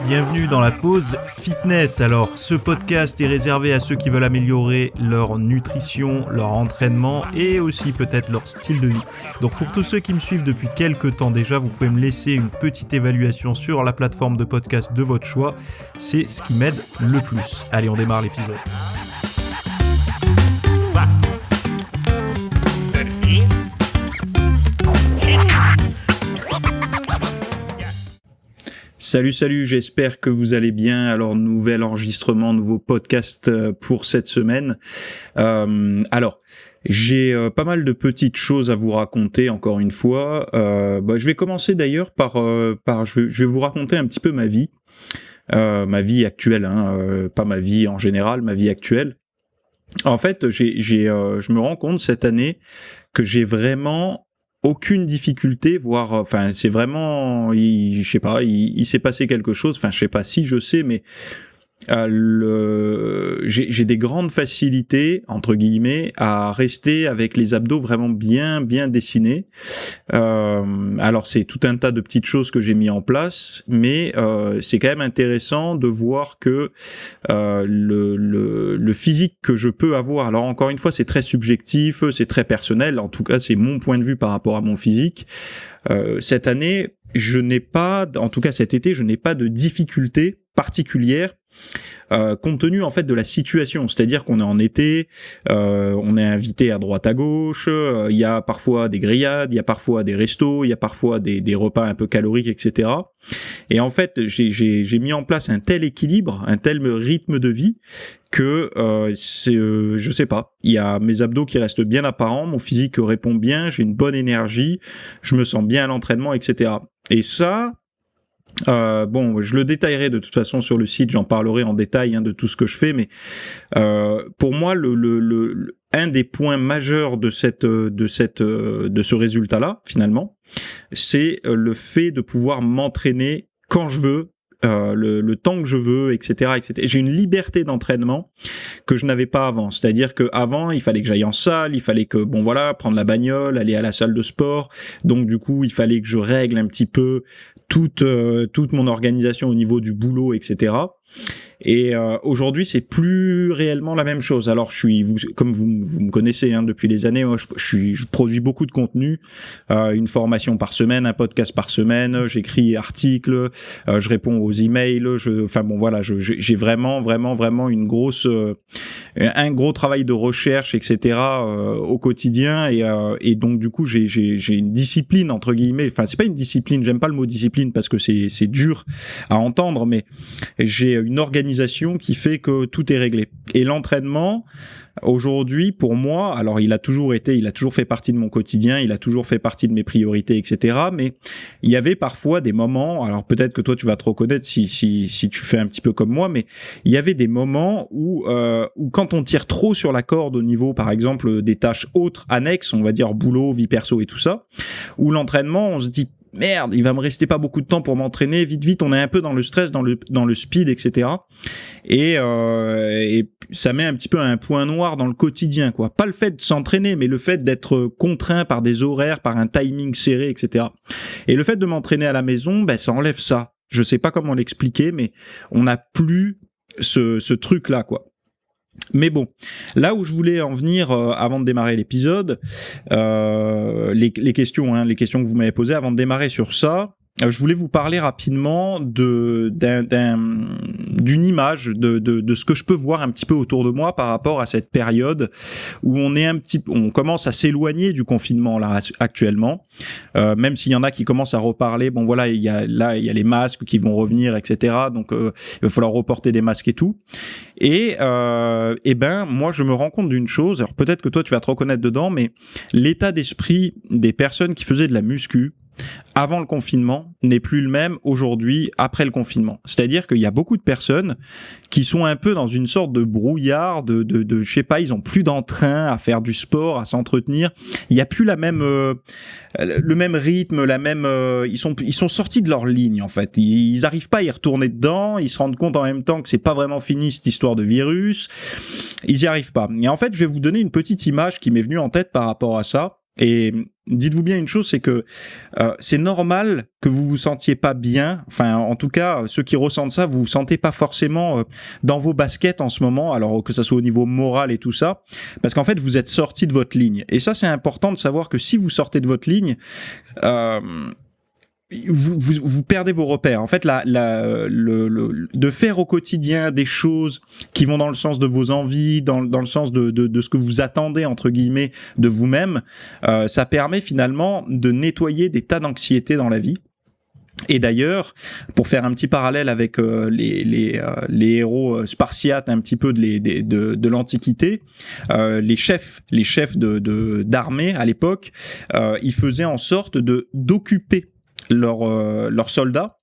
Bienvenue dans la pause fitness. Alors, ce podcast est réservé à ceux qui veulent améliorer leur nutrition, leur entraînement et aussi peut-être leur style de vie. Donc, pour tous ceux qui me suivent depuis quelques temps déjà, vous pouvez me laisser une petite évaluation sur la plateforme de podcast de votre choix. C'est ce qui m'aide le plus. Allez, on démarre l'épisode. Salut, j'espère que vous allez bien. Alors, nouvel enregistrement, nouveau podcast pour cette semaine. J'ai pas mal de petites choses à vous raconter, encore une fois. Je vais commencer d'ailleurs par je vais vous raconter un petit peu ma vie actuelle, pas ma vie en général, ma vie actuelle. En fait, je me rends compte cette année que j'ai vraiment aucune difficulté, voire, c'est vraiment, il s'est passé quelque chose, je sais pas si je sais, mais j'ai des grandes facilités, entre guillemets, à rester avec les abdos vraiment bien dessinés. Alors c'est tout un tas de petites choses que j'ai mis en place, mais c'est quand même intéressant de voir que le physique que je peux avoir, alors encore une fois c'est très subjectif, c'est très personnel, en tout cas c'est mon point de vue par rapport à mon physique. Cette année, en tout cas cet été, je n'ai pas de difficultés particulières compte tenu en fait de la situation, c'est-à-dire qu'on est en été, on est invité à droite à gauche, il y a parfois des grillades, il y a parfois des restos, il y a parfois des repas un peu caloriques, etc. Et en fait, j'ai mis en place un tel équilibre, un tel rythme de vie que je sais pas, il y a mes abdos qui restent bien apparents, mon physique répond bien, j'ai une bonne énergie, je me sens bien à l'entraînement, etc. Et ça, je le détaillerai de toute façon sur le site, j'en parlerai en détail de tout ce que je fais, mais pour moi un des points majeurs de ce résultat-là, finalement, c'est le fait de pouvoir m'entraîner quand je veux, le temps que je veux, etc., etc. J'ai une liberté d'entraînement que je n'avais pas avant. C'est-à-dire que avant, il fallait que j'aille en salle, il fallait que, prendre la bagnole, aller à la salle de sport. Donc, du coup, il fallait que je règle un petit peu toute mon organisation au niveau du boulot, etc. Et aujourd'hui, c'est plus réellement la même chose. Alors, comme vous me connaissez depuis des années, moi, je produis beaucoup de contenu, une formation par semaine, un podcast par semaine, j'écris articles, je réponds aux emails, j'ai vraiment un gros travail de recherche, etc. Au quotidien, et donc du coup, j'ai une discipline entre guillemets. C'est pas une discipline, j'aime pas le mot discipline parce que c'est dur à entendre, mais j'ai une organisation qui fait que tout est réglé. Et l'entraînement, aujourd'hui, pour moi, alors il a toujours fait partie de mon quotidien, il a toujours fait partie de mes priorités, etc. Mais il y avait parfois des moments, alors peut-être que toi tu vas te reconnaître si tu fais un petit peu comme moi, mais il y avait des moments où quand on tire trop sur la corde au niveau, par exemple, des tâches autres, annexes, on va dire boulot, vie perso et tout ça, où l'entraînement, on se dit merde, il va me rester pas beaucoup de temps pour m'entraîner, vite, on est un peu dans le stress, dans le speed, etc. Et ça met un petit peu un point noir dans le quotidien, quoi. Pas le fait de s'entraîner, mais le fait d'être contraint par des horaires, par un timing serré, etc. Et le fait de m'entraîner à la maison, ça enlève ça. Je sais pas comment l'expliquer, mais on n'a plus ce truc-là, quoi. Mais bon, là où je voulais en venir avant de démarrer l'épisode, les questions que vous m'avez posées avant de démarrer sur ça, je voulais vous parler rapidement d'une image de ce que je peux voir un petit peu autour de moi par rapport à cette période où on commence à s'éloigner du confinement là actuellement, même s'il y en a qui commencent à reparler. Il y a les masques qui vont revenir, etc. Donc il va falloir reporter des masques et tout. Et moi je me rends compte d'une chose. Alors peut-être que toi tu vas te reconnaître dedans, mais l'état d'esprit des personnes qui faisaient de la muscu avant le confinement n'est plus le même aujourd'hui après le confinement. C'est-à-dire qu'il y a beaucoup de personnes qui sont un peu dans une sorte de brouillard, je sais pas, ils ont plus d'entrain à faire du sport, à s'entretenir. Il y a plus le même rythme, ils sont sortis de leur ligne en fait. Ils arrivent pas à y retourner dedans, ils se rendent compte en même temps que c'est pas vraiment fini cette histoire de virus. Ils y arrivent pas. Et en fait, je vais vous donner une petite image qui m'est venue en tête par rapport à ça. Et dites-vous bien une chose, c'est que c'est normal que vous vous sentiez pas bien. Enfin, en tout cas, ceux qui ressentent ça, vous vous sentez pas forcément dans vos baskets en ce moment, alors que ça soit au niveau moral et tout ça, parce qu'en fait, vous êtes sorti de votre ligne. Et ça, c'est important de savoir que si vous sortez de votre ligne, vous perdez vos repères. En fait, de faire au quotidien des choses qui vont dans le sens de vos envies, dans le sens de ce que vous attendez, entre guillemets, de vous-même, ça permet finalement de nettoyer des tas d'anxiété dans la vie. Et d'ailleurs, pour faire un petit parallèle avec les héros spartiates un petit peu de l'Antiquité, les chefs d'armée à l'époque, ils faisaient en sorte d'occuper leurs soldats,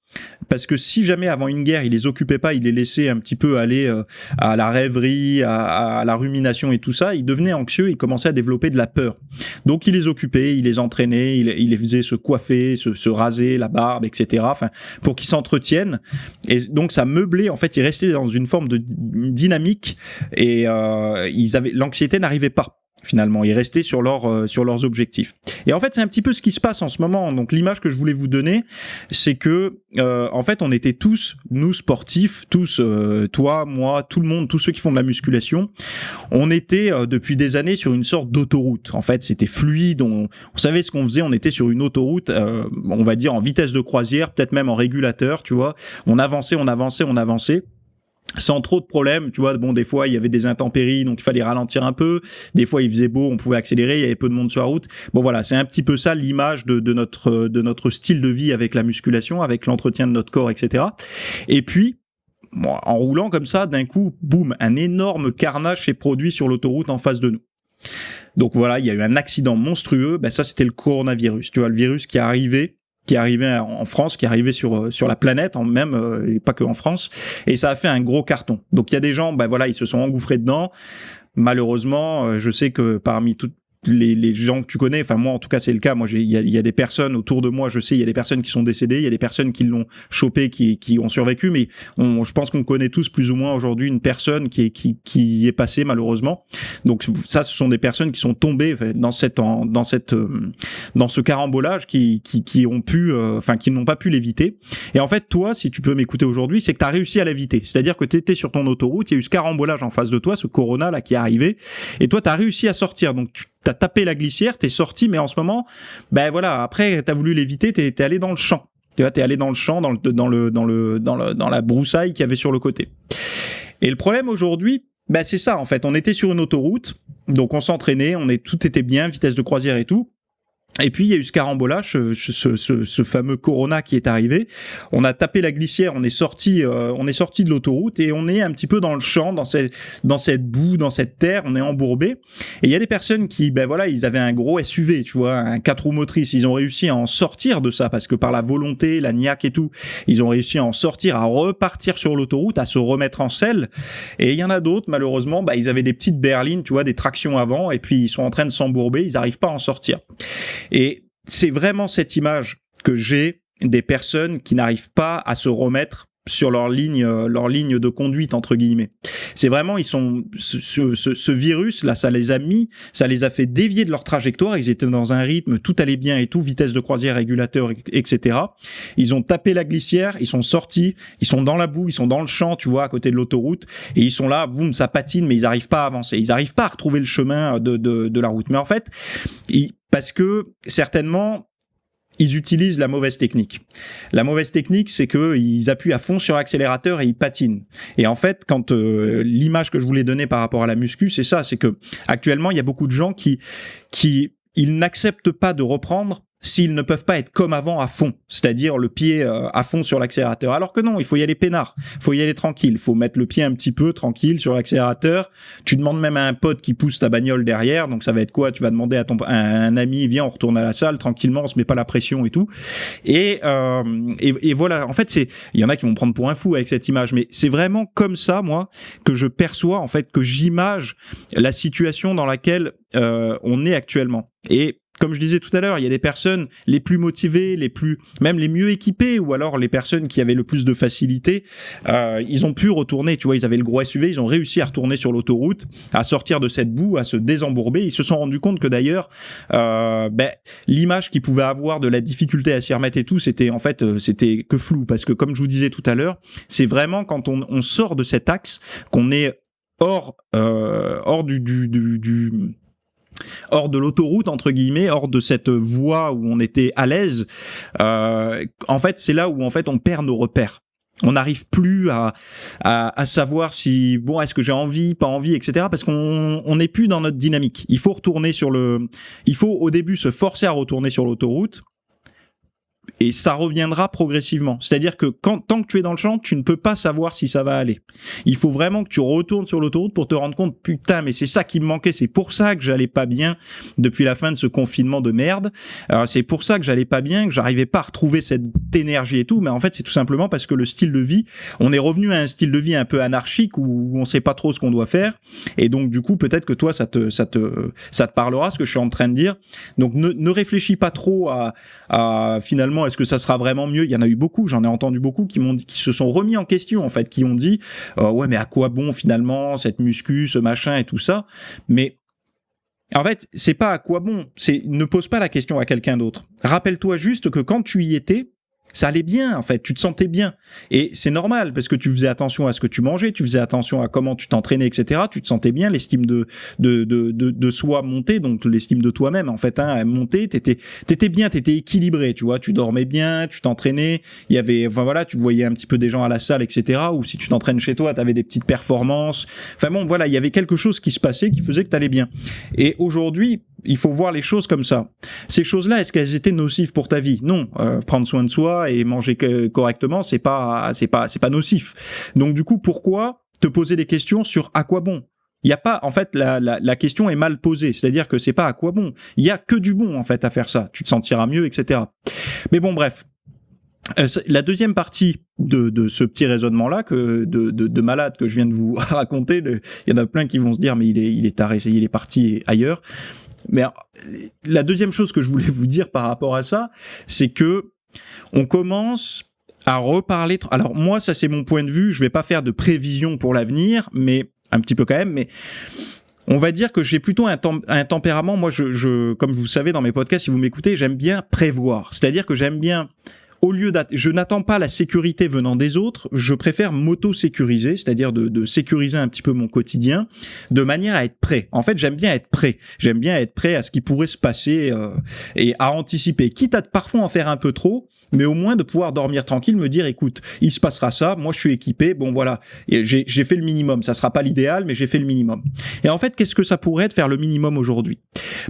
parce que si jamais avant une guerre ils les occupaient pas, ils les laissaient un petit peu aller à la rêverie, à la rumination et tout ça, ils devenaient anxieux, ils commençaient à développer de la peur. Donc ils les occupaient, ils les entraînaient, ils les faisaient se coiffer, se raser la barbe, etc. Enfin, pour qu'ils s'entretiennent. Et donc ça meublait, en fait, ils restaient dans une forme de dynamique et l'anxiété n'arrivait pas. Finalement, ils restaient sur leurs objectifs. Et en fait, c'est un petit peu ce qui se passe en ce moment. Donc, l'image que je voulais vous donner, c'est que, en fait, on était tous, nous sportifs, tous, toi, moi, tout le monde, tous ceux qui font de la musculation, on était depuis des années sur une sorte d'autoroute. En fait, c'était fluide, on savait ce qu'on faisait, on était sur une autoroute, on va dire en vitesse de croisière, peut-être même en régulateur, tu vois. On avançait. Sans trop de problèmes, tu vois. Bon, des fois, il y avait des intempéries, donc il fallait ralentir un peu. Des fois, il faisait beau, on pouvait accélérer, il y avait peu de monde sur la route. Bon, voilà, c'est un petit peu ça l'image de notre style de vie avec la musculation, avec l'entretien de notre corps, etc. Et puis, bon, en roulant comme ça, d'un coup, boum, un énorme carnage s'est produit sur l'autoroute en face de nous. Donc voilà, il y a eu un accident monstrueux. Ben ça, c'était le coronavirus. Tu vois, le virus qui est arrivé en France, qui est arrivé sur la planète, et pas que en France, et ça a fait un gros carton. Donc il y a des gens, ben voilà, ils se sont engouffrés dedans. Malheureusement, je sais que parmi toutes les gens que tu connais, enfin moi en tout cas c'est le cas, moi il y a des personnes autour de moi, je sais, il y a des personnes qui sont décédées, il y a des personnes qui l'ont chopé, qui ont survécu, mais je pense qu'on connaît tous plus ou moins aujourd'hui une personne qui est passée malheureusement. Donc ça, ce sont des personnes qui sont tombées dans ce carambolage, qui ont pu, qui n'ont pas pu l'éviter. Et en fait, toi, si tu peux m'écouter aujourd'hui, c'est que tu as réussi à l'éviter. C'est-à-dire que tu étais sur ton autoroute, il y a eu ce carambolage en face de toi, ce corona là qui est arrivé, et toi tu as réussi à sortir. Donc tu as tapé la glissière, t'es sorti, mais en ce moment, ben voilà, après t'as voulu l'éviter, t'es allé dans le champ. Tu vois, t'es allé dans le champ, dans la broussaille qu'il y avait sur le côté. Et le problème aujourd'hui, ben c'est ça en fait. On était sur une autoroute, donc on s'entraînait, tout était bien, vitesse de croisière et tout. Et puis il y a eu ce carambolage, ce fameux corona qui est arrivé. On a tapé la glissière, on est sorti de l'autoroute et on est un petit peu dans le champ, dans cette boue, dans cette terre, on est embourbé. Et il y a des personnes qui, ben voilà, ils avaient un gros SUV, tu vois, un 4 roues motrices. Ils ont réussi à en sortir de ça parce que par la volonté, la niaque et tout, ils ont réussi à en sortir, à repartir sur l'autoroute, à se remettre en selle. Et il y en a d'autres, malheureusement, ben ils avaient des petites berlines, tu vois, des tractions avant, et puis ils sont en train de s'embourber, ils n'arrivent pas à en sortir. Et c'est vraiment cette image que j'ai des personnes qui n'arrivent pas à se remettre sur leur ligne de conduite entre guillemets. C'est vraiment, ils sont ce virus là, ça les a fait dévier de leur trajectoire. Ils étaient dans un rythme, tout allait bien et tout, vitesse de croisière, régulateur, etc. Ils ont tapé la glissière, ils sont sortis, ils sont dans la boue, ils sont dans le champ, tu vois, à côté de l'autoroute, et ils sont là, boum, ça patine, mais ils n'arrivent pas à avancer, ils n'arrivent pas à retrouver le chemin de la route. Mais en fait, parce que certainement, ils utilisent la mauvaise technique. La mauvaise technique, c'est qu'ils appuient à fond sur l'accélérateur et ils patinent. Et en fait, quand l'image que je voulais donner par rapport à la muscu, c'est ça, c'est que actuellement, il y a beaucoup de gens qui ils n'acceptent pas de reprendre s'ils ne peuvent pas être comme avant à fond, c'est-à-dire le pied à fond sur l'accélérateur. Alors que non, il faut y aller peinard, il faut y aller tranquille, il faut mettre le pied un petit peu tranquille sur l'accélérateur. Tu demandes même à un pote qui pousse ta bagnole derrière, donc ça va être quoi? Tu vas demander à un ami, viens, on retourne à la salle tranquillement, on se met pas la pression et tout. Et voilà, en fait, il y en a qui vont prendre pour un fou avec cette image, mais c'est vraiment comme ça, moi, que je perçois, en fait, que j'image la situation dans laquelle on est actuellement. Et comme je disais tout à l'heure, il y a des personnes les plus motivées, même les mieux équipées, ou alors les personnes qui avaient le plus de facilité, ils ont pu retourner, tu vois, ils avaient le gros SUV, ils ont réussi à retourner sur l'autoroute, à sortir de cette boue, à se désembourber. Ils se sont rendus compte que d'ailleurs, l'image qu'ils pouvaient avoir de la difficulté à s'y remettre et tout, c'était que flou, parce que comme je vous disais tout à l'heure, c'est vraiment quand on sort de cet axe qu'on est hors de l'autoroute, entre guillemets, hors de cette voie où on était à l'aise. En fait, c'est là où en fait on perd nos repères. On n'arrive plus à savoir si, bon, est-ce que j'ai envie, pas envie, etc. Parce qu'on n'est plus dans notre dynamique. Il faut au début se forcer à retourner sur l'autoroute. Et ça reviendra progressivement. C'est-à-dire que tant que tu es dans le champ, tu ne peux pas savoir si ça va aller. Il faut vraiment que tu retournes sur l'autoroute pour te rendre compte, putain, mais c'est ça qui me manquait. C'est pour ça que j'allais pas bien depuis la fin de ce confinement de merde. C'est pour ça que j'allais pas bien, que j'arrivais pas à retrouver cette énergie et tout. Mais en fait, c'est tout simplement parce que le style de vie, on est revenu à un style de vie un peu anarchique où on sait pas trop ce qu'on doit faire. Et donc, du coup, peut-être que toi, ça te parlera, ce que je suis en train de dire. Donc, ne réfléchis pas trop à finalement, est-ce que ça sera vraiment mieux? Il y en a eu beaucoup, j'en ai entendu beaucoup qui se sont remis en question, en fait, qui ont dit ouais, mais à quoi bon finalement cette muscu, ce machin et tout ça. Mais en fait, c'est pas à quoi bon, ne pose pas la question à quelqu'un d'autre. Rappelle-toi juste que quand tu y étais, ça allait bien, en fait, tu te sentais bien. Et c'est normal, parce que tu faisais attention à ce que tu mangeais, tu faisais attention à comment tu t'entraînais, etc. Tu te sentais bien, l'estime de soi montait, donc l'estime de toi-même, en fait, montait, t'étais bien, t'étais équilibré, tu vois, tu dormais bien, tu t'entraînais, tu voyais un petit peu des gens à la salle, etc. Ou si tu t'entraînes chez toi, t'avais des petites performances. Enfin bon, voilà, il y avait quelque chose qui se passait qui faisait que t'allais bien. Et aujourd'hui, il faut voir les choses comme ça. Ces choses-là, est-ce qu'elles étaient nocives pour ta vie? Non. Prendre soin de soi et manger correctement, c'est pas nocif. Donc du coup, pourquoi te poser des questions sur à quoi bon? Il y a pas, en fait, la question est mal posée. C'est-à-dire que c'est pas à quoi bon. Il y a que du bon, en fait, à faire ça. Tu te sentiras mieux, etc. Mais bon, bref. La deuxième partie de ce petit raisonnement-là, de malade que je viens de vous raconter, il y en a plein qui vont se dire mais il est taré, il est parti ailleurs. Mais la deuxième chose que je voulais vous dire par rapport à ça, c'est que on commence à reparler. Alors moi, ça c'est mon point de vue. Je vais pas faire de prévision pour l'avenir, mais un petit peu quand même. Mais on va dire que j'ai plutôt un tempérament. Moi, comme vous savez dans mes podcasts, si vous m'écoutez, j'aime bien prévoir. C'est-à-dire que j'aime bien. Je n'attends pas la sécurité venant des autres, je préfère m'auto-sécuriser, c'est-à-dire de sécuriser un petit peu mon quotidien, de manière à être prêt. En fait, j'aime bien être prêt. J'aime bien être prêt à ce qui pourrait se passer et à anticiper. Quitte à parfois en faire un peu trop, mais au moins de pouvoir dormir tranquille, me dire, écoute, il se passera ça, moi je suis équipé, bon voilà, j'ai fait le minimum. Ça sera pas l'idéal, mais j'ai fait le minimum. Et en fait, qu'est-ce que ça pourrait être faire le minimum aujourd'hui?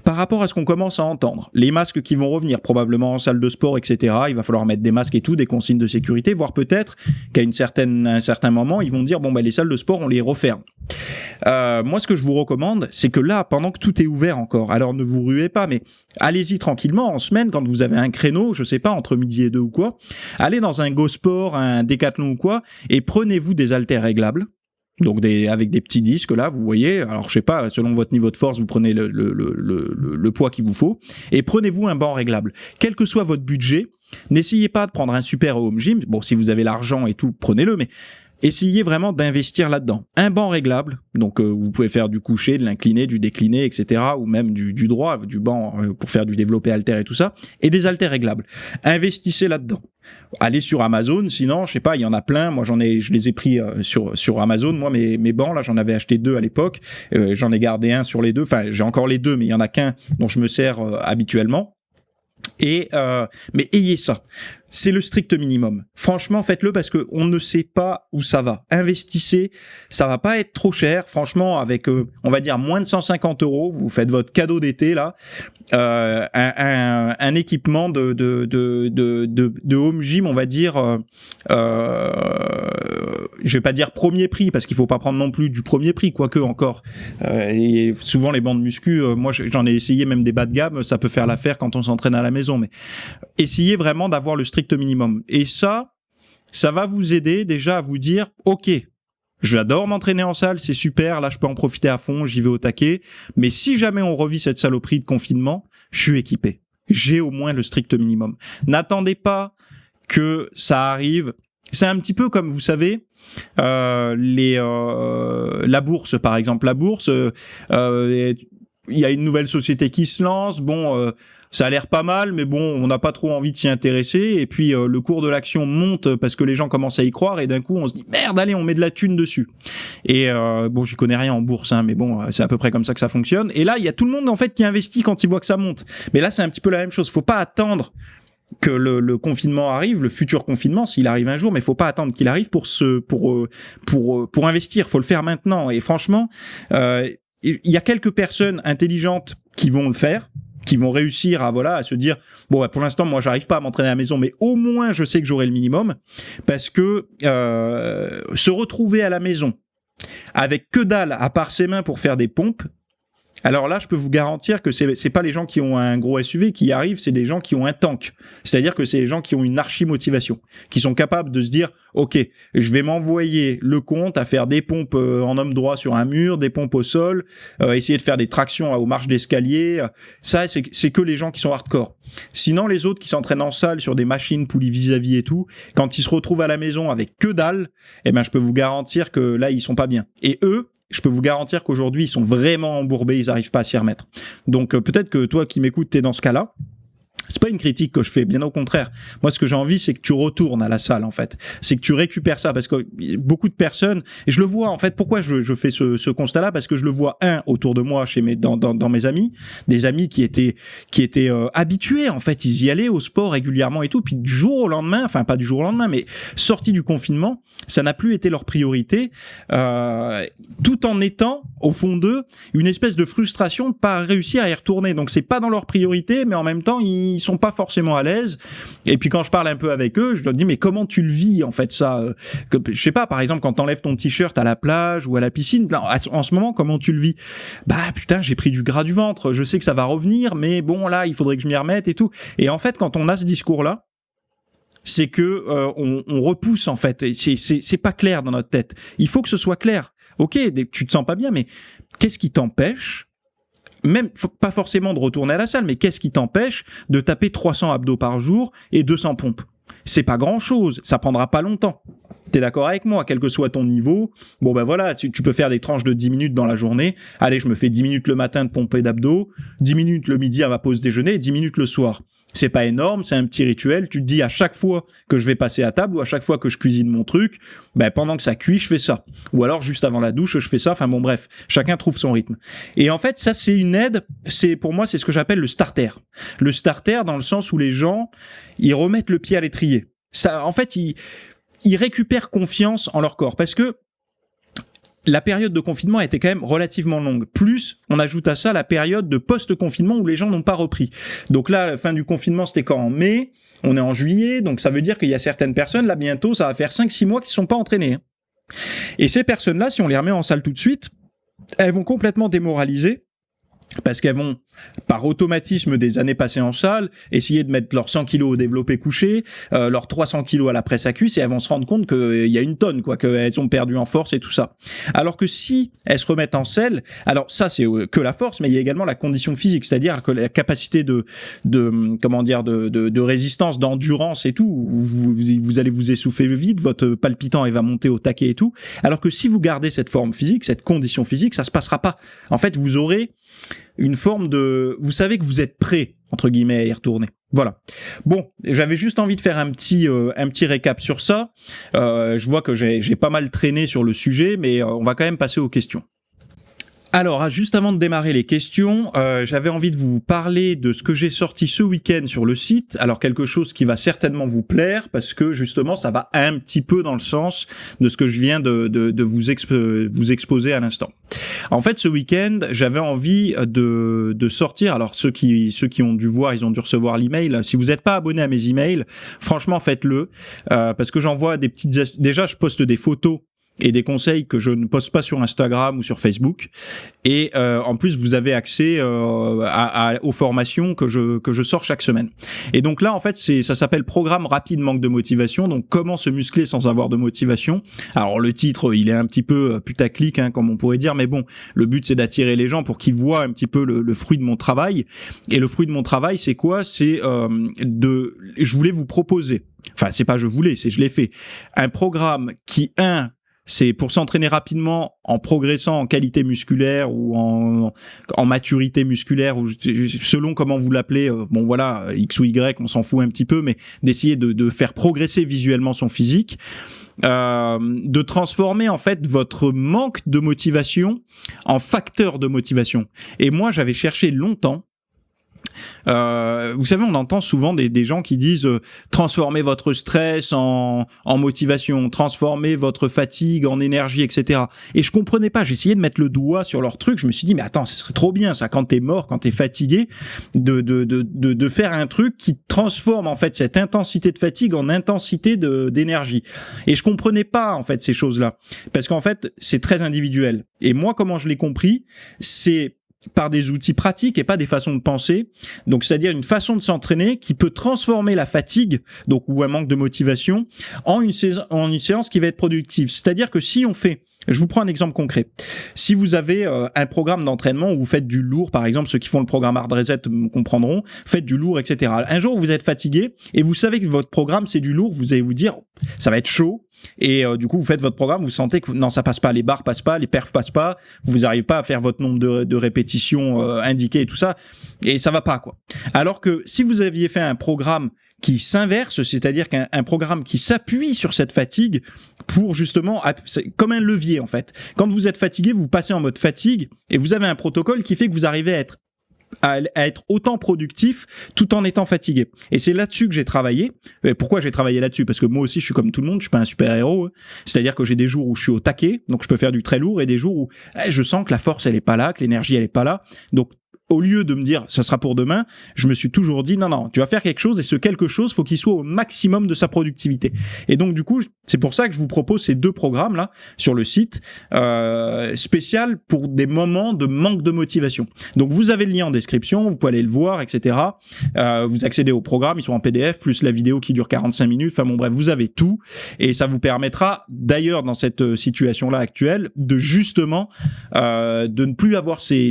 Par rapport à ce qu'on commence à entendre, les masques qui vont revenir probablement en salle de sport, etc., il va falloir mettre des masques et tout, des consignes de sécurité, voire peut-être qu'à un certain moment, ils vont dire, bon, les salles de sport, on les referme. Moi, ce que je vous recommande, c'est que là, pendant que tout est ouvert encore, alors ne vous ruez pas, mais allez-y tranquillement, en semaine, quand vous avez un créneau, je sais pas, entre midi et 2 ou quoi, allez dans un Go Sport, un Decathlon ou quoi, et prenez-vous des haltères réglables. Donc avec des petits disques là, vous voyez, alors je sais pas, selon votre niveau de force, vous prenez le poids qu'il vous faut, et prenez-vous un banc réglable. Quel que soit votre budget, n'essayez pas de prendre un super home gym, bon si vous avez l'argent et tout, prenez-le, mais essayez vraiment d'investir là-dedans. Un banc réglable, donc vous pouvez faire du couché, de l'incliné, du décliné, etc., ou même du droit, du banc pour faire du développé haltère et tout ça, et des haltères réglables. Investissez là-dedans. Allez sur Amazon, sinon, je sais pas, il y en a plein. Moi, je les ai pris sur Amazon. Moi, mes bancs, là, j'en avais acheté 2 à l'époque. J'en ai gardé un sur les 2. Enfin, j'ai encore les 2, mais il y en a qu'un dont je me sers habituellement. Mais ayez ça. C'est le strict minimum. Franchement, faites-le parce que on ne sait pas où ça va. Investissez, ça va pas être trop cher. Franchement, avec on va dire moins de 150 €, vous faites votre cadeau d'été là. Un équipement de home gym, on va dire. Je vais pas dire premier prix parce qu'il faut pas prendre non plus du premier prix, quoique encore. Et souvent les bandes muscu, moi j'en ai essayé même des bas de gamme, ça peut faire l'affaire quand on s'entraîne à la maison. Mais essayez vraiment d'avoir le strict minimum. Et ça va vous aider déjà à vous dire, ok, j'adore m'entraîner en salle, c'est super, là je peux en profiter à fond, j'y vais au taquet. Mais si jamais on revit cette saloperie de confinement, je suis équipé. J'ai au moins le strict minimum. N'attendez pas que ça arrive. C'est un petit peu comme, vous savez, la bourse, par exemple. La bourse, il y a une nouvelle société qui se lance. Bon, ça a l'air pas mal, mais bon, on n'a pas trop envie de s'y intéresser. Et puis, le cours de l'action monte parce que les gens commencent à y croire. Et d'un coup, on se dit, merde, allez, on met de la thune dessus. Et bon, j'y connais rien en bourse, hein, mais bon, c'est à peu près comme ça que ça fonctionne. Et là, il y a tout le monde, en fait, qui investit quand il voit que ça monte. Mais là, c'est un petit peu la même chose. Faut pas attendre que le confinement arrive, le futur confinement, s'il arrive un jour, mais il faut pas attendre qu'il arrive pour investir. Faut le faire maintenant. Et franchement, il y a quelques personnes intelligentes qui vont le faire, qui vont réussir à se dire bon, pour l'instant, moi, j'arrive pas à m'entraîner à la maison, mais au moins, je sais que j'aurai le minimum, parce que se retrouver à la maison avec que dalle à part ses mains pour faire des pompes. Alors là, je peux vous garantir que c'est pas les gens qui ont un gros SUV qui y arrivent, c'est des gens qui ont un tank. C'est-à-dire que c'est les gens qui ont une archi-motivation, qui sont capables de se dire « Ok, je vais m'envoyer le compte à faire des pompes en homme droit sur un mur, des pompes au sol, essayer de faire des tractions aux marches d'escalier. » Ça, c'est que les gens qui sont hardcore. Sinon, les autres qui s'entraînent en salle sur des machines poulies vis-à-vis et tout, quand ils se retrouvent à la maison avec que dalle, eh ben, je peux vous garantir que là, ils sont pas bien. Et eux, je peux vous garantir qu'aujourd'hui, ils sont vraiment embourbés, ils n'arrivent pas à s'y remettre. Donc, peut-être que toi qui m'écoutes, t'es dans ce cas-là. C'est pas une critique que je fais, bien au contraire. Moi, ce que j'ai envie, c'est que tu retournes à la salle, en fait. C'est que tu récupères ça, parce que beaucoup de personnes, et je le vois, en fait, pourquoi je fais ce constat-là, parce que je le vois, autour de moi, dans mes amis, des amis qui étaient habitués, en fait, ils y allaient au sport régulièrement et tout, puis du jour au lendemain, enfin, pas du jour au lendemain, mais sortis du confinement, ça n'a plus été leur priorité, tout en étant, au fond d'eux, une espèce de frustration de pas réussir à y retourner. Donc, c'est pas dans leur priorité, mais en même temps, ils sont pas forcément à l'aise. Et puis quand je parle un peu avec eux, je leur dis mais comment tu le vis en fait ça je sais pas, par exemple quand t'enlèves ton t-shirt à la plage ou à la piscine, là, en ce moment comment tu le vis? Bah putain, j'ai pris du gras du ventre, je sais que ça va revenir, mais bon là il faudrait que je m'y remette et tout. Et en fait quand on a ce discours là, c'est que on repousse en fait. C'est pas clair dans notre tête. Il faut que ce soit clair. Ok, tu te sens pas bien, mais qu'est-ce qui t'empêche, même pas forcément de retourner à la salle, mais qu'est-ce qui t'empêche de taper 300 abdos par jour et 200 pompes? C'est pas grand-chose, ça prendra pas longtemps. T'es d'accord avec moi, quel que soit ton niveau? Bon ben voilà, tu peux faire des tranches de 10 minutes dans la journée. Allez, je me fais 10 minutes le matin de pompe et d'abdos, 10 minutes le midi à ma pause déjeuner et 10 minutes le soir. C'est pas énorme, c'est un petit rituel. Tu te dis à chaque fois que je vais passer à table ou à chaque fois que je cuisine mon truc, ben pendant que ça cuit, je fais ça. Ou alors juste avant la douche, je fais ça. Enfin bon, bref, chacun trouve son rythme. Et en fait, ça c'est une aide. Pour moi, c'est ce que j'appelle le starter. Le starter dans le sens où les gens, ils remettent le pied à l'étrier. Ça, en fait, ils récupèrent confiance en leur corps parce que la période de confinement a été quand même relativement longue. Plus, on ajoute à ça la période de post-confinement où les gens n'ont pas repris. Donc là, la fin du confinement, c'était quand? En mai, on est en juillet, donc ça veut dire qu'il y a certaines personnes, là bientôt, ça va faire 5-6 mois qui ne sont pas entraînées. Et ces personnes-là, si on les remet en salle tout de suite, elles vont complètement démoraliser parce qu'elles vont, par automatisme des années passées en salle, essayer de mettre leurs 100 kilos au développé couché, leurs 300 kilos à la presse à cuisse, et elles vont se rendre compte qu'il y a une tonne, quoi, qu'elles ont perdu en force et tout ça. Alors que si elles se remettent en selle, alors ça c'est que la force, mais il y a également la condition physique, c'est-à-dire que la capacité de résistance, d'endurance et tout, vous allez vous essouffler vite, votre palpitant il va monter au taquet et tout. Alors que si vous gardez cette forme physique, cette condition physique, ça se passera pas. En fait, vous aurez une forme de... Vous savez que vous êtes prêt, entre guillemets, à y retourner. Voilà. Bon, j'avais juste envie de faire un petit récap sur ça. Je vois que j'ai pas mal traîné sur le sujet, mais on va quand même passer aux questions. Alors, juste avant de démarrer les questions, j'avais envie de vous parler de ce que j'ai sorti ce week-end sur le site. Alors, quelque chose qui va certainement vous plaire, parce que justement, ça va un petit peu dans le sens de ce que je viens de vous exposer à l'instant. En fait, ce week-end, j'avais envie de sortir. Alors, ceux qui ont dû voir, ils ont dû recevoir l'email. Si vous n'êtes pas abonné à mes emails, franchement, faites-le, parce que j'envoie des petites... Déjà, je poste des photos et des conseils que je ne poste pas sur Instagram ou sur Facebook. Et en plus, vous avez accès aux formations que je sors chaque semaine. Et donc là, en fait, ça s'appelle Programme rapide manque de motivation. Donc, comment se muscler sans avoir de motivation. Alors, le titre, il est un petit peu putaclic, comme on pourrait dire, mais bon, le but, c'est d'attirer les gens pour qu'ils voient un petit peu le fruit de mon travail. Et le fruit de mon travail, c'est quoi ? C'est je voulais vous proposer, enfin, c'est pas je voulais, c'est je l'ai fait, un programme qui, c'est pour s'entraîner rapidement en progressant en qualité musculaire ou en maturité musculaire, ou selon comment vous l'appelez, bon voilà, X ou Y, on s'en fout un petit peu, mais d'essayer de faire progresser visuellement son physique, de transformer en fait votre manque de motivation en facteur de motivation. Et moi, j'avais cherché longtemps. Vous savez, on entend souvent des gens qui disent transformez votre stress en motivation, transformez votre fatigue en énergie, etc. Et je comprenais pas, j'essayais de mettre le doigt sur leur truc, je me suis dit mais attends, ce serait trop bien ça, quand t'es mort, quand t'es fatigué, de faire un truc qui transforme en fait cette intensité de fatigue en intensité d'énergie. Et je comprenais pas en fait ces choses-là, parce qu'en fait c'est très individuel. Et moi, comment je l'ai compris, c'est par des outils pratiques et pas des façons de penser. Donc, c'est-à-dire une façon de s'entraîner qui peut transformer la fatigue, donc, ou un manque de motivation, en une séance qui va être productive. C'est-à-dire que si on fait, je vous prends un exemple concret. Si vous avez un programme d'entraînement où vous faites du lourd, par exemple, ceux qui font le programme Hard Reset me comprendront, faites du lourd, etc. Un jour, vous êtes fatigué et vous savez que votre programme, c'est du lourd, vous allez vous dire, ça va être chaud. Et du coup, vous faites votre programme, vous sentez que non, ça passe pas, les barres passent pas, les perfs passent pas, vous n'arrivez pas à faire votre nombre de répétitions indiquées et tout ça, et ça va pas, quoi. Alors que si vous aviez fait un programme qui s'inverse, c'est-à-dire qu'un programme qui s'appuie sur cette fatigue pour justement, comme un levier en fait. Quand vous êtes fatigué, vous passez en mode fatigue et vous avez un protocole qui fait que vous arrivez à être autant productif tout en étant fatigué. Et c'est là-dessus que j'ai travaillé. Et pourquoi j'ai travaillé là-dessus ? Parce que moi aussi, je suis comme tout le monde, je suis pas un super-héros. C'est-à-dire que j'ai des jours où je suis au taquet, donc je peux faire du très lourd, et des jours où je sens que la force, elle est pas là, que l'énergie, elle est pas là. Donc, au lieu de me dire ça sera pour demain, je me suis toujours dit non, tu vas faire quelque chose, et ce quelque chose, faut qu'il soit au maximum de sa productivité. Et donc du coup, c'est pour ça que je vous propose ces deux programmes là sur le site spécial pour des moments de manque de motivation. Donc vous avez le lien en description, vous pouvez aller le voir, etc. Vous accédez au programme, ils sont en PDF plus la vidéo qui dure 45 minutes. Enfin bon bref, vous avez tout, et ça vous permettra d'ailleurs dans cette situation là actuelle de justement de ne plus avoir ces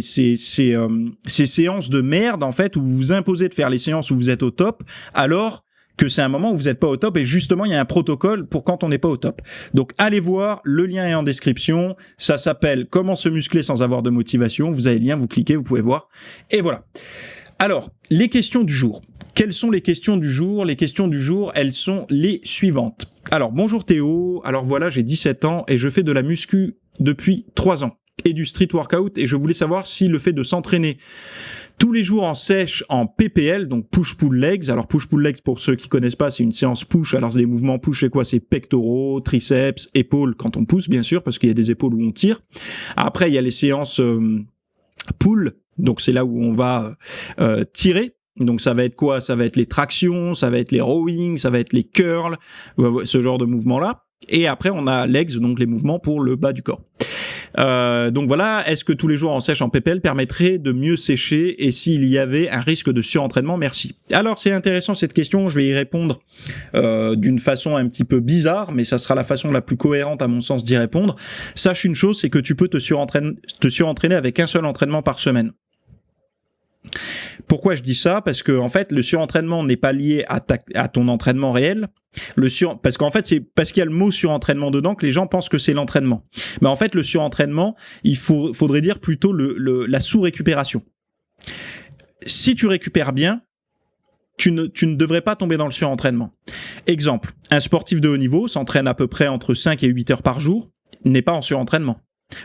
séances de merde en fait où vous vous imposez de faire les séances où vous êtes au top alors que c'est un moment où vous n'êtes pas au top, et justement il y a un protocole pour quand on n'est pas au top. Donc allez voir, le lien est en description, ça s'appelle Comment se muscler sans avoir de motivation, vous avez le lien, vous cliquez, vous pouvez voir, et voilà. Alors, les questions du jour. Quelles sont les questions du jour ? Les questions du jour, elles sont les suivantes. Alors, bonjour Théo, alors voilà, j'ai 17 ans et je fais de la muscu depuis 3 ans. Et du street workout, et je voulais savoir si le fait de s'entraîner tous les jours en sèche en PPL, donc push-pull legs. Alors push-pull legs, pour ceux qui connaissent pas, c'est une séance push. Alors c'est des mouvements push, c'est quoi ? C'est pectoraux, triceps, épaules quand on pousse, bien sûr, parce qu'il y a des épaules où on tire. Après, il y a les séances pull, donc c'est là où on va tirer. Donc ça va être quoi ? Ça va être les tractions, ça va être les rowing, ça va être les curls, ce genre de mouvements-là. Et après, on a legs, donc les mouvements pour le bas du corps. Donc voilà, est-ce que tous les jours en sèche en PPL permettrait de mieux sécher, et s'il y avait un risque de surentraînement ? Merci. Alors c'est intéressant cette question, je vais y répondre d'une façon un petit peu bizarre, mais ça sera la façon la plus cohérente à mon sens d'y répondre. Sache une chose, c'est que tu peux te surentraîner avec un seul entraînement par semaine. Pourquoi je dis ça ? Parce que en fait, le surentraînement n'est pas lié à ton entraînement réel. Parce qu'en fait, c'est parce qu'il y a le mot surentraînement dedans que les gens pensent que c'est l'entraînement. Mais en fait, le surentraînement, faudrait dire plutôt la sous-récupération. Si tu récupères bien, tu ne devrais pas tomber dans le surentraînement. Exemple, un sportif de haut niveau s'entraîne à peu près entre 5 et 8 heures par jour, n'est pas en surentraînement.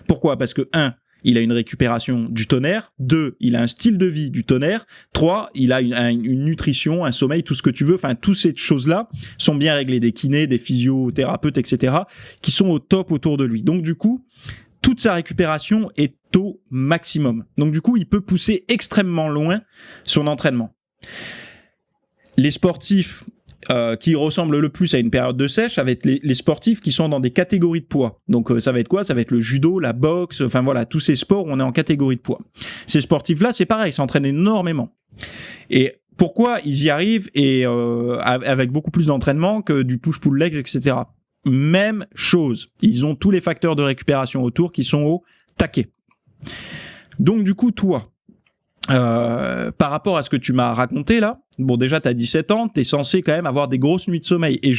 Pourquoi ? Parce que 1, il a une récupération du tonnerre. 2, il a un style de vie du tonnerre. 3, il a une nutrition, un sommeil, tout ce que tu veux. Enfin, toutes ces choses-là sont bien réglées. Des kinés, des physiothérapeutes, etc., qui sont au top autour de lui. Donc, du coup, toute sa récupération est au maximum. Donc, du coup, il peut pousser extrêmement loin son entraînement. Les sportifs qui ressemble le plus à une période de sèche, ça va être les sportifs qui sont dans des catégories de poids. Donc ça va être quoi ? Ça va être le judo, la boxe, enfin voilà, tous ces sports où on est en catégorie de poids. Ces sportifs-là, c'est pareil, ils s'entraînent énormément. Et pourquoi ils y arrivent et avec beaucoup plus d'entraînement que du push-pull legs, etc. Même chose, ils ont tous les facteurs de récupération autour qui sont au taquet. Donc du coup, toi, par rapport à ce que tu m'as raconté là, bon déjà t'as 17 ans, t'es censé quand même avoir des grosses nuits de sommeil et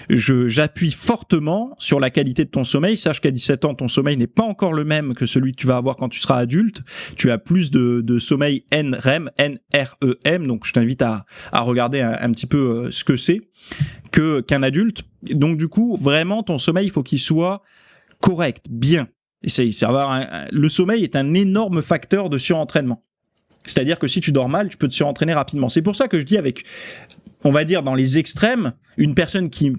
j'appuie fortement sur la qualité de ton sommeil. Sache qu'à 17 ans, ton sommeil n'est pas encore le même que celui que tu vas avoir quand tu seras adulte. Tu as plus de sommeil NREM, N-R-E-M, donc je t'invite à regarder un petit peu ce que c'est qu'un adulte. Donc du coup, vraiment ton sommeil, il faut qu'il soit correct, bien. Le sommeil est un énorme facteur de surentraînement. C'est-à-dire que si tu dors mal, tu peux te surentraîner rapidement. C'est pour ça que je dis on va dire dans les extrêmes, une personne qui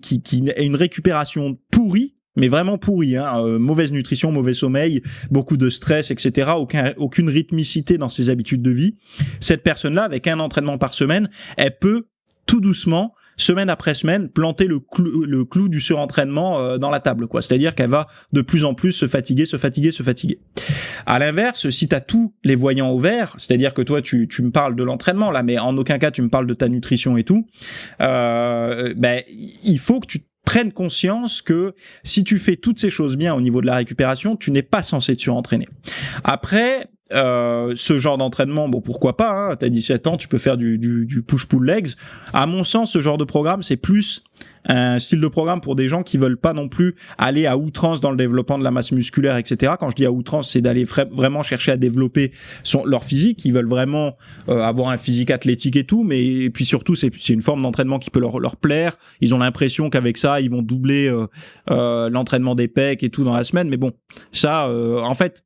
a une récupération pourrie, mais vraiment pourrie, mauvaise nutrition, mauvais sommeil, beaucoup de stress, etc., aucune rythmicité dans ses habitudes de vie, cette personne-là, avec un entraînement par semaine, elle peut tout doucement, semaine après semaine, planter le clou du surentraînement dans la table, quoi. C'est-à-dire qu'elle va de plus en plus se fatiguer. À l'inverse, si tu as tous les voyants au vert, c'est-à-dire que toi, tu me parles de l'entraînement, là, mais en aucun cas, tu me parles de ta nutrition et tout, il faut que tu prennes conscience que si tu fais toutes ces choses bien au niveau de la récupération, tu n'es pas censé te surentraîner. Après, ce genre d'entraînement, bon pourquoi pas, t'as 17 ans, tu peux faire du push-pull legs. À mon sens, ce genre de programme, c'est plus un style de programme pour des gens qui veulent pas non plus aller à outrance dans le développement de la masse musculaire, etc. Quand je dis à outrance, c'est d'aller vraiment chercher à développer leur physique. Ils veulent vraiment avoir un physique athlétique et tout, mais et puis surtout, c'est une forme d'entraînement qui peut leur plaire. Ils ont l'impression qu'avec ça, ils vont doubler l'entraînement des pecs et tout dans la semaine. Mais bon, ça, en fait,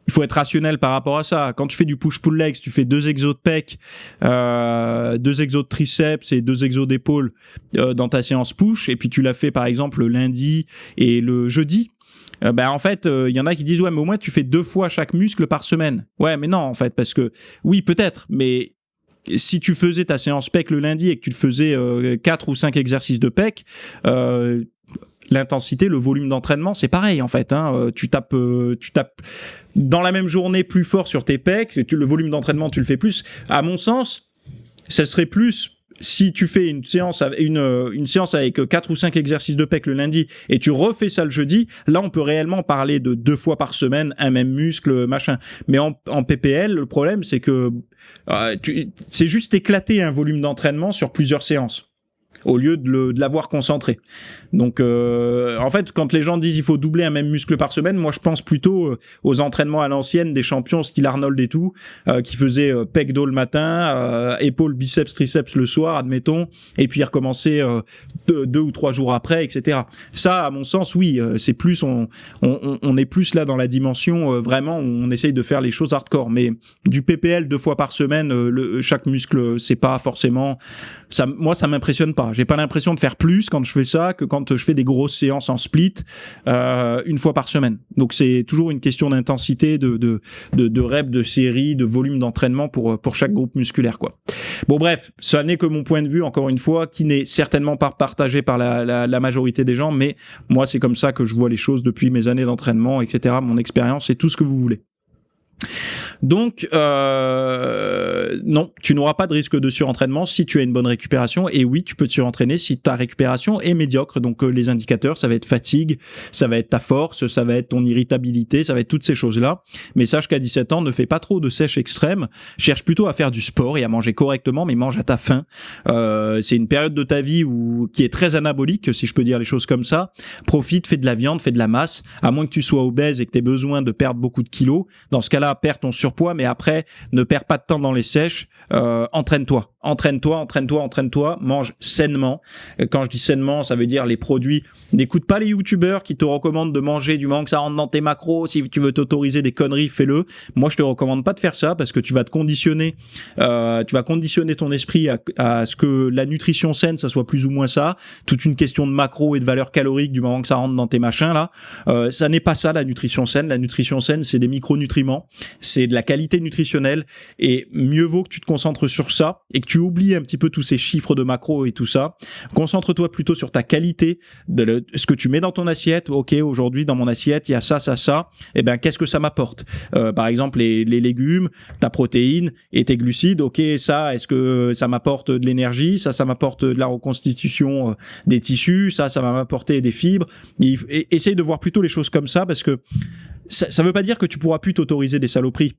il faut être rationnel par rapport à ça. Quand tu fais du push-pull legs, tu fais 2 exos de pecs, 2 exos de triceps et 2 exos d'épaule dans ta séance push, et puis tu l'as fait par exemple le lundi et le jeudi. En fait, y en a qui disent ouais, mais au moins tu fais 2 fois chaque muscle par semaine. Ouais, mais non en fait, parce que oui peut-être, mais si tu faisais ta séance pec le lundi et que tu te faisais 4 ou 5 exercices de pec, l'intensité, le volume d'entraînement, c'est pareil en fait. Tu tapes dans la même journée plus fort sur tes pecs, le volume d'entraînement tu le fais plus. À mon sens, ça serait plus si tu fais une séance avec 4 ou 5 exercices de pec le lundi et tu refais ça le jeudi, là on peut réellement parler de 2 fois par semaine un même muscle, machin. Mais en PPL, le problème c'est que c'est juste éclater un volume d'entraînement sur plusieurs séances au lieu de l'avoir concentré. Donc, en fait, quand les gens disent il faut doubler un même muscle par semaine, moi je pense plutôt aux entraînements à l'ancienne des champions style Arnold et tout, qui faisaient pec dos le matin, épaules, biceps, triceps le soir, admettons, et puis recommencer 2 ou 3 jours après, etc. Ça, à mon sens, oui, c'est plus, on est plus là dans la dimension vraiment, on essaye de faire les choses hardcore. Mais du PPL 2 fois par semaine, chaque muscle, c'est pas forcément, moi ça m'impressionne pas. J'ai pas l'impression de faire plus quand je fais ça que quand je fais des grosses séances en split 1 fois par semaine. Donc c'est toujours une question d'intensité, de reps, de séries, de volume d'entraînement pour chaque groupe musculaire, quoi. Bon bref, ça n'est que mon point de vue, encore une fois, qui n'est certainement pas partagé par la majorité des gens, mais moi c'est comme ça que je vois les choses depuis mes années d'entraînement, etc. Mon expérience, c'est tout ce que vous voulez. Donc, non, tu n'auras pas de risque de surentraînement si tu as une bonne récupération. Et oui, tu peux te surentraîner si ta récupération est médiocre. Donc, les indicateurs, ça va être fatigue, ça va être ta force, ça va être ton irritabilité, ça va être toutes ces choses-là. Mais sache qu'à 17 ans, ne fais pas trop de sèche extrême. Cherche plutôt à faire du sport et à manger correctement, mais mange à ta faim. C'est une période de ta vie qui est très anabolique, si je peux dire les choses comme ça. Profite, fais de la viande, fais de la masse. À moins que tu sois obèse et que tu aies besoin de perdre beaucoup de kilos. Dans ce cas-là, perds ton surpoids, mais après, ne perds pas de temps dans les sèches. Entraîne-toi, mange sainement. Quand je dis sainement, ça veut dire les produits. N'écoute pas les youtubeurs qui te recommandent de manger du moment que ça rentre dans tes macros. Si tu veux t'autoriser des conneries, fais-le. Moi, je te recommande pas de faire ça parce que tu vas te conditionner. Tu vas conditionner ton esprit à ce que la nutrition saine, ça soit plus ou moins ça. Toute une question de macros et de valeurs caloriques du moment que ça rentre dans tes machins là. Ça n'est pas ça la nutrition saine. La nutrition saine, c'est des micronutriments, c'est de la qualité nutritionnelle, et mieux vaut que tu te concentres sur ça et que tu oublies un petit peu tous ces chiffres de macro et tout ça. Concentre-toi plutôt sur ta qualité, ce que tu mets dans ton assiette. Ok, aujourd'hui dans mon assiette il y a ça, ça, ça. Et ben qu'est-ce que ça m'apporte? Par exemple les légumes, ta protéine et tes glucides. Ok, ça, est-ce que ça m'apporte de l'énergie? Ça m'apporte de la reconstitution des tissus. Ça va m'apporter des fibres. Essaye de voir plutôt les choses comme ça, parce que ça veut pas dire que tu pourras plus t'autoriser des saloperies.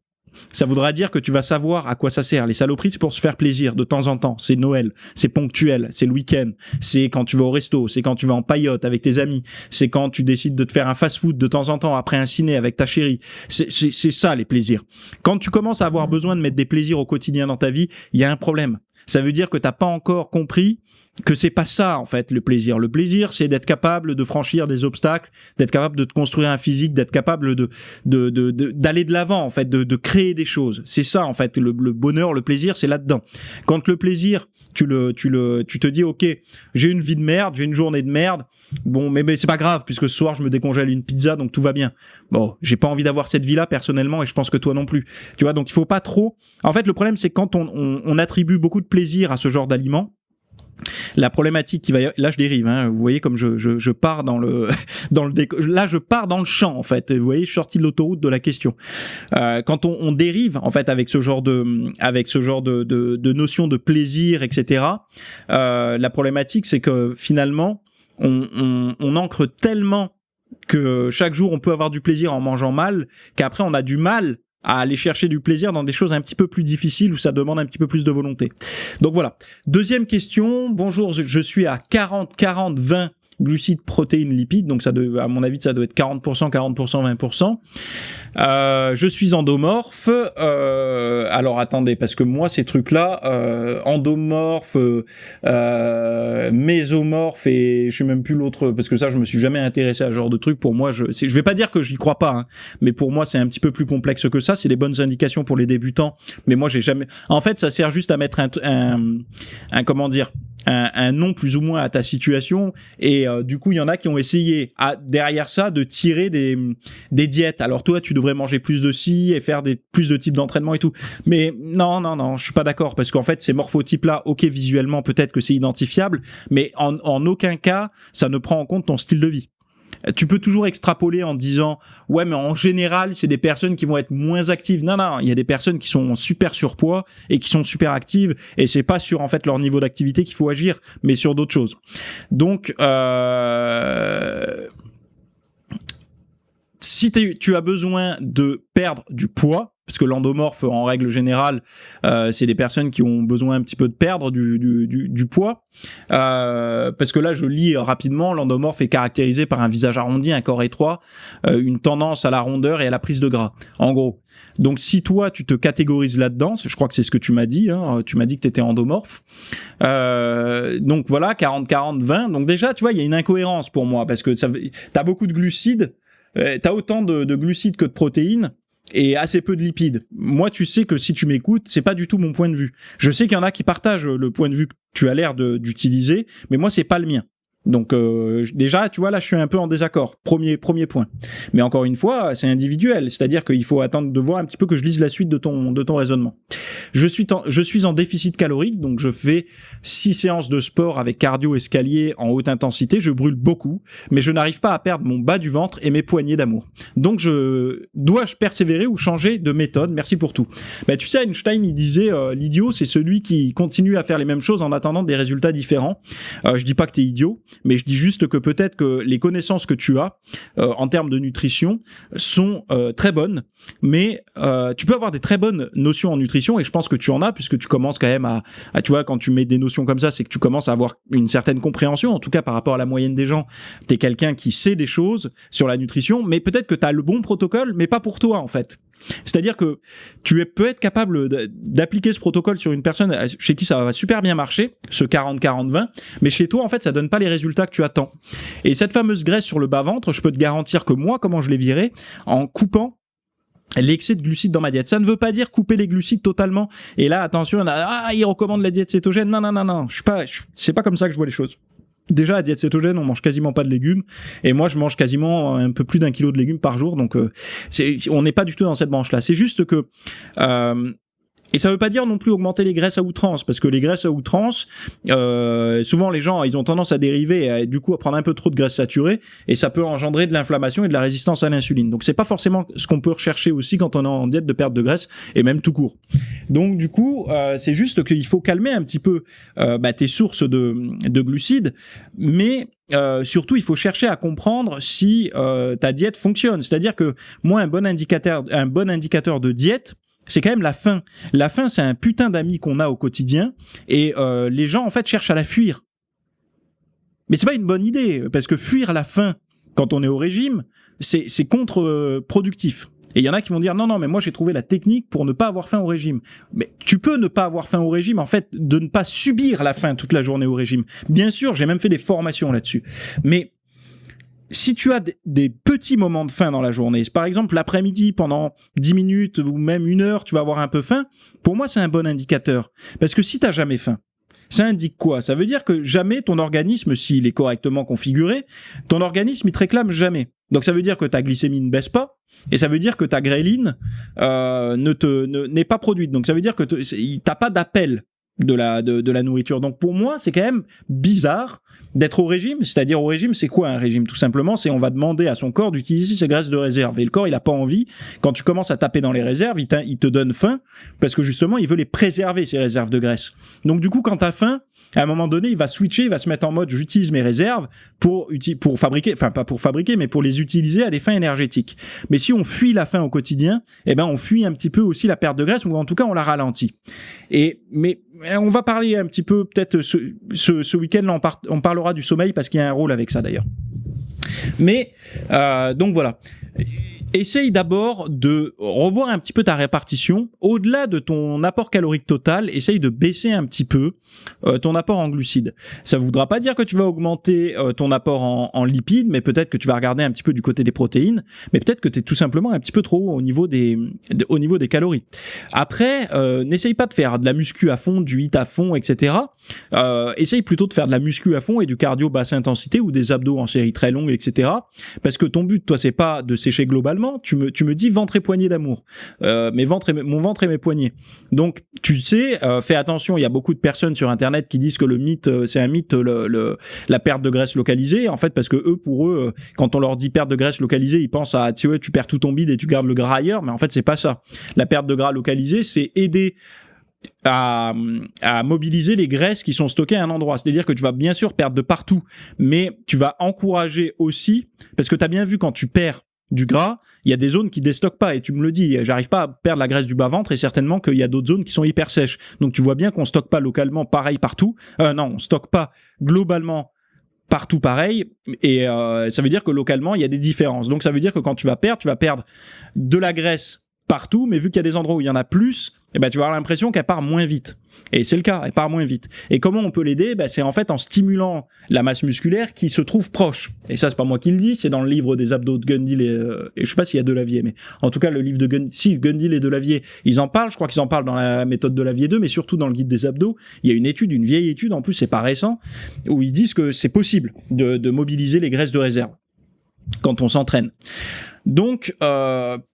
Ça voudra dire que tu vas savoir à quoi ça sert. Les saloperies, c'est pour se faire plaisir de temps en temps. C'est Noël, c'est ponctuel, c'est le week-end, c'est quand tu vas au resto, c'est quand tu vas en paillote avec tes amis, c'est quand tu décides de te faire un fast-food de temps en temps après un ciné avec ta chérie. C'est ça les plaisirs. Quand tu commences à avoir besoin de mettre des plaisirs au quotidien dans ta vie, il y a un problème. Ça veut dire que t'as pas encore compris que c'est pas ça en fait le plaisir. Le plaisir, c'est d'être capable de franchir des obstacles, d'être capable de te construire un physique, d'être capable d'aller de l'avant en fait, de créer des choses. C'est ça en fait le bonheur, le plaisir, c'est là-dedans. Quand le plaisir, tu te dis ok, j'ai une vie de merde, j'ai une journée de merde. Bon, mais c'est pas grave puisque ce soir je me décongèle une pizza, donc tout va bien. Bon, j'ai pas envie d'avoir cette vie-là personnellement et je pense que toi non plus. Tu vois, donc il faut pas trop. En fait, le problème c'est quand on attribue beaucoup de plaisir à ce genre d'aliments. La problématique qui va y... Là je dérive, hein. Vous voyez comme je pars dans le là je pars dans le champ en fait. Vous voyez, je suis sorti de l'autoroute de la question. Quand on dérive en fait avec ce genre de notion de plaisir, etc. La problématique c'est que finalement on ancre tellement que chaque jour on peut avoir du plaisir en mangeant mal, qu'après on a du mal à aller chercher du plaisir dans des choses un petit peu plus difficiles où ça demande un petit peu plus de volonté. Donc voilà. Deuxième question. Bonjour, je suis à 40-40-20 glucides, protéines, lipides. Donc ça à mon avis, ça doit être 40%, 40%, 20%. Je suis endomorphe. Alors attendez, parce que moi, ces trucs-là, endomorphe, mésomorphe et je sais même plus l'autre, parce que ça, je me suis jamais intéressé à ce genre de trucs. Pour moi, je vais pas dire que j'y crois pas, hein, mais pour moi, c'est un petit peu plus complexe que ça. C'est des bonnes indications pour les débutants, mais moi, j'ai jamais. En fait, ça sert juste à mettre comment dire, un nom plus ou moins à ta situation, et du coup il y en a qui ont essayé derrière ça de tirer des diètes. Alors toi tu devrais manger plus de ci et faire plus de types d'entraînement et tout, mais non je suis pas d'accord, parce qu'en fait ces morphotypes là, ok, visuellement peut-être que c'est identifiable, mais en aucun cas ça ne prend en compte ton style de vie. Tu peux toujours extrapoler en disant ouais, mais en général c'est des personnes qui vont être moins actives. Non, il y a des personnes qui sont super surpoids et qui sont super actives, et c'est pas sur en fait leur niveau d'activité qu'il faut agir, mais sur d'autres choses. Donc si tu as besoin de perdre du poids, parce que l'endomorphe, en règle générale, c'est des personnes qui ont besoin un petit peu de perdre du poids. Parce que là, je lis rapidement, l'endomorphe est caractérisé par un visage arrondi, un corps étroit, une tendance à la rondeur et à la prise de gras. En gros. Donc, si toi, tu te catégorises là-dedans, je crois que c'est ce que tu m'as dit, hein, tu m'as dit que tu étais endomorphe. Donc voilà, 40-40-20. Donc déjà, tu vois, il y a une incohérence pour moi, parce que t'as beaucoup de glucides, t'as autant de glucides que de protéines, et assez peu de lipides. Moi, tu sais que si tu m'écoutes, c'est pas du tout mon point de vue. Je sais qu'il y en a qui partagent le point de vue que tu as l'air d'utiliser, mais moi, c'est pas le mien. Donc déjà, tu vois, là, je suis un peu en désaccord. Premier point. Mais encore une fois, c'est individuel, c'est-à-dire qu'il faut attendre de voir un petit peu que je lise la suite de ton raisonnement. Je suis en déficit calorique, donc je fais 6 séances de sport avec cardio escalier en haute intensité. Je brûle beaucoup, mais je n'arrive pas à perdre mon bas du ventre et mes poignées d'amour. Donc dois-je persévérer ou changer de méthode? Merci pour tout. Tu sais, Einstein, il disait l'idiot, c'est celui qui continue à faire les mêmes choses en attendant des résultats différents. Je dis pas que t'es idiot, mais je dis juste que peut-être que les connaissances que tu as en termes de nutrition sont très bonnes, mais tu peux avoir des très bonnes notions en nutrition, et je pense que tu en as, puisque tu commences quand même à tu vois, quand tu mets des notions comme ça, c'est que tu commences à avoir une certaine compréhension, en tout cas par rapport à la moyenne des gens. T'es quelqu'un qui sait des choses sur la nutrition, mais peut-être que t'as le bon protocole, mais pas pour toi en fait. C'est-à-dire que peux être capable d'appliquer ce protocole sur une personne chez qui ça va super bien marcher, ce 40-40-20, mais chez toi, en fait, ça donne pas les résultats que tu attends. Et cette fameuse graisse sur le bas-ventre, je peux te garantir que moi, comment je l'ai virée? En coupant l'excès de glucides dans ma diète. Ça ne veut pas dire couper les glucides totalement. Et là, attention, il recommande la diète cétogène. Non. C'est pas comme ça que je vois les choses. déjà, à diète cétogène, on mange quasiment pas de légumes. Et moi, je mange quasiment un peu plus d'1 kilo de légumes par jour. Donc, on n'est pas du tout dans cette branche-là. C'est juste que... et ça veut pas dire non plus augmenter les graisses à outrance, parce que les graisses à outrance, souvent les gens, ils ont tendance à dériver et du coup à prendre un peu trop de graisses saturées, et ça peut engendrer de l'inflammation et de la résistance à l'insuline. Donc c'est pas forcément ce qu'on peut rechercher aussi quand on est en diète de perte de graisse, et même tout court. Donc du coup, c'est juste qu'il faut calmer un petit peu tes sources de glucides, mais surtout, il faut chercher à comprendre si ta diète fonctionne. C'est-à-dire que moi, un bon indicateur de diète, c'est quand même la faim. La faim, c'est un putain d'ami qu'on a au quotidien, et les gens en fait cherchent à la fuir. Mais c'est pas une bonne idée, parce que fuir la faim quand on est au régime, c'est contre-productif. Et il y en a qui vont dire non, mais moi j'ai trouvé la technique pour ne pas avoir faim au régime. Mais tu peux ne pas avoir faim au régime, en fait, de ne pas subir la faim toute la journée au régime. Bien sûr, j'ai même fait des formations là-dessus. Mais si tu as des petits moments de faim dans la journée, par exemple l'après-midi pendant 10 minutes ou même 1 heure, tu vas avoir un peu faim, pour moi c'est un bon indicateur. Parce que si tu n'as jamais faim, ça indique quoi? Ça veut dire que jamais ton organisme, s'il est correctement configuré, ton organisme il te réclame jamais. Donc ça veut dire que ta glycémie ne baisse pas, et ça veut dire que ta gréline n'est pas produite. Donc ça veut dire que t'as pas d'appel de la nourriture. Donc pour moi, c'est quand même bizarre d'être au régime. C'est-à-dire au régime, c'est quoi un régime? Tout simplement, c'est on va demander à son corps d'utiliser ses graisses de réserve. Et le corps, il a pas envie. Quand tu commences à taper dans les réserves, il te donne faim parce que justement, il veut les préserver, ces réserves de graisse. Donc du coup, quand t'as faim, à un moment donné, il va switcher, il va se mettre en mode j'utilise mes réserves pour fabriquer, enfin pas pour fabriquer, mais pour les utiliser à des fins énergétiques. Mais si on fuit la faim au quotidien, eh ben on fuit un petit peu aussi la perte de graisse, ou en tout cas on la ralentit. Mais on va parler un petit peu peut-être ce week-end, là, on parlera du sommeil parce qu'il y a un rôle avec ça d'ailleurs. Mais donc voilà. Essaye d'abord de revoir un petit peu ta répartition. Au-delà de ton apport calorique total, essaye de baisser un petit peu ton apport en glucides. Ça ne voudra pas dire que tu vas augmenter ton apport en lipides, mais peut-être que tu vas regarder un petit peu du côté des protéines, mais peut-être que tu es tout simplement un petit peu trop haut au niveau des calories. Après, n'essaye pas de faire de la muscu à fond, du HIIT à fond, etc. Essaye plutôt de faire de la muscu à fond et du cardio basse intensité ou des abdos en série très longue, etc. Parce que ton but, toi, c'est pas de sécher globalement. Tu me dis ventre et poignée d'amour. Mon ventre et mes poignets. Donc, tu sais, fais attention, il y a beaucoup de personnes sur Internet qui disent que le mythe, c'est un mythe, la perte de graisse localisée. En fait, parce que pour eux, quand on leur dit perte de graisse localisée, ils pensent à, tu perds tout ton bide et tu gardes le gras ailleurs. Mais en fait, c'est pas ça. La perte de gras localisée, c'est aider à mobiliser les graisses qui sont stockées à un endroit. C'est-à-dire que tu vas bien sûr perdre de partout, mais tu vas encourager aussi, parce que tu as bien vu quand tu perds du gras, il y a des zones qui déstockent pas, et tu me le dis, j'arrive pas à perdre la graisse du bas-ventre, et certainement qu'il y a d'autres zones qui sont hyper sèches. Donc tu vois bien qu'on stocke pas localement pareil partout. Non, on stocke pas globalement partout pareil, et ça veut dire que localement il y a des différences. Donc ça veut dire que quand tu vas perdre de la graisse partout, mais vu qu'il y a des endroits où il y en a plus, eh ben, tu vas avoir l'impression qu'elle part moins vite. Et c'est le cas, elle part moins vite. Et comment on peut l'aider? C'est en fait en stimulant la masse musculaire qui se trouve proche. Et ça, c'est pas moi qui le dis, c'est dans le livre des abdos de Gundil et je sais pas s'il y a Delavier, mais en tout cas, le livre de Gundil et Delavier, ils en parlent, je crois qu'ils en parlent dans la méthode Delavier 2, mais surtout dans le guide des abdos. Il y a une vieille étude, en plus, c'est pas récent, où ils disent que c'est possible de mobiliser les graisses de réserve quand on s'entraîne. Donc,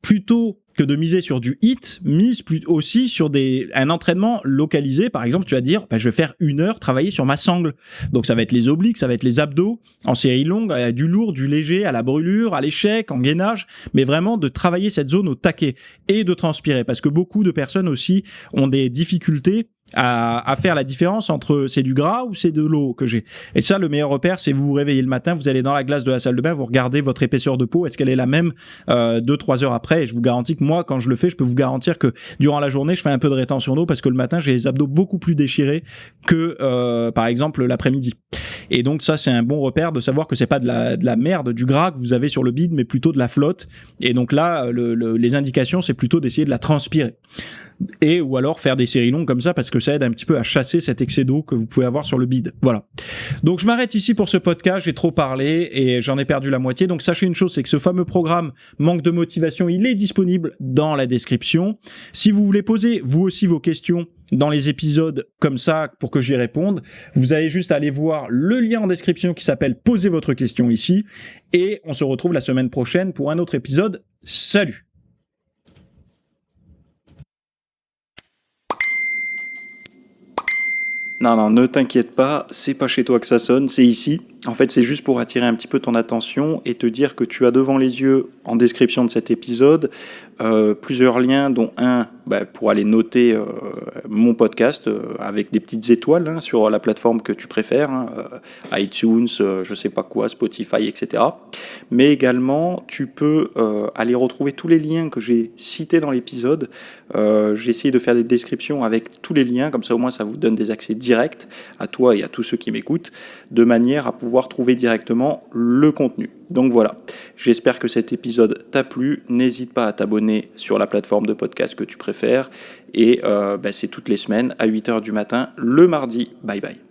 plutôt que de miser sur du HIIT, mise aussi sur un entraînement localisé. Par exemple, tu vas dire, je vais faire 1 heure travailler sur ma sangle. Donc, ça va être les obliques, ça va être les abdos, en série longue, du lourd, du léger, à la brûlure, à l'échec, en gainage, mais vraiment de travailler cette zone au taquet et de transpirer. Parce que beaucoup de personnes aussi ont des difficultés à faire la différence entre c'est du gras ou c'est de l'eau que j'ai. Et ça, le meilleur repère, c'est vous réveillez le matin, vous allez dans la glace de la salle de bain, vous regardez votre épaisseur de peau, est-ce qu'elle est la même 2-3 heures après? Et je vous garantis que moi, quand je le fais, je peux vous garantir que durant la journée, je fais un peu de rétention d'eau parce que le matin, j'ai les abdos beaucoup plus déchirés que par exemple l'après-midi. Et donc ça, c'est un bon repère de savoir que c'est pas de la merde, du gras que vous avez sur le bide, mais plutôt de la flotte. Et donc là, les indications, c'est plutôt d'essayer de la transpirer. et ou alors faire des séries longues comme ça parce que ça aide un petit peu à chasser cet excès d'eau que vous pouvez avoir sur le bide. Voilà. Donc je m'arrête ici pour ce podcast, j'ai trop parlé et j'en ai perdu la moitié. Donc sachez une chose, c'est que ce fameux programme Manque de motivation, il est disponible dans la description. Si vous voulez poser vous aussi vos questions dans les épisodes comme ça pour que j'y réponde, vous avez juste à aller voir le lien en description qui s'appelle Posez votre question ici et on se retrouve la semaine prochaine pour un autre épisode. Salut! Non, ne t'inquiète pas, c'est pas chez toi que ça sonne, c'est ici. En fait, c'est juste pour attirer un petit peu ton attention et te dire que tu as devant les yeux, en description de cet épisode, plusieurs liens, dont un pour aller noter mon podcast avec des petites étoiles hein, sur la plateforme que tu préfères, hein, iTunes, je sais pas quoi, Spotify, etc. Mais également, tu peux aller retrouver tous les liens que j'ai cités dans l'épisode. J'ai essayé de faire des descriptions avec tous les liens, comme ça au moins ça vous donne des accès directs à toi et à tous ceux qui m'écoutent, de manière à pouvoir trouver directement le contenu. Donc voilà, j'espère que cet épisode t'a plu, n'hésite pas à t'abonner sur la plateforme de podcast que tu préfères, et c'est toutes les semaines à 8h du matin, le mardi. Bye bye.